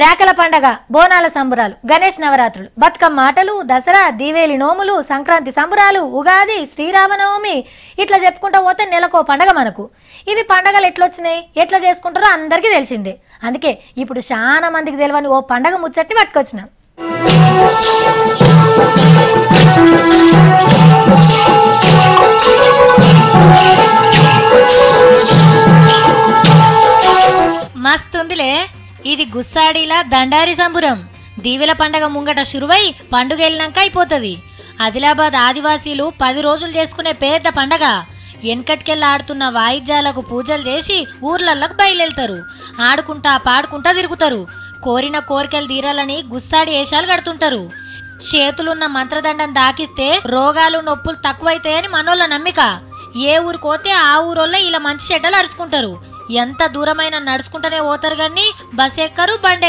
రేకల పండగ, బోనాల సంబురాలు, గణేష్ నవరాత్రులు, బతుకమ్మ ఆటలు, దసరా, దీవేలి నోములు, సంక్రాంతి సంబురాలు, ఉగాది, శ్రీరామనవమి ఇట్లా చెప్పుకుంటూ పోతే నెలకో పండగ మనకు. ఇవి పండగలు ఎట్లొచ్చినాయి, ఎట్లా చేసుకుంటారో అందరికీ తెలిసిందే. అందుకే ఇప్పుడు చాలా మందికి తెలియని ఓ పండగ ముచ్చట్ని పట్టుకొచ్చినాం. మస్తుందిలే, ఇది గుస్సాడిలా దండారి సంబురం. దీవెల పండగ ముంగట షురువై పండుగ వెళ్ళినాక అయిపోతుంది. ఆదిలాబాద్ ఆదివాసీలు 10 రోజులు చేసుకునే పెద్ద పండగ. వెనకటికెళ్ళి ఆడుతున్న వాయిద్యాలకు పూజలు చేసి ఊర్లలోకి బయలుదేరుతారు. ఆడుకుంటా పాడుకుంటా తిరుగుతారు. కోరిన కోరికలు తీరాలని గుస్సాడి వేషాలు కడుతుంటారు. చేతులున్న మంత్రదండం దాకిస్తే రోగాలు నొప్పులు తక్కువైతాయని మనోళ్ళ నమ్మిక. ఏ ఊరు పోతే ఆ ఊరోళ్ళ ఇలా మంచి చెడ్డలు అరుచుకుంటారు. ఎంత దూరమైనా నడుచుకుంటూనే పోతారు, కానీ బస్ ఎక్కరు, బండి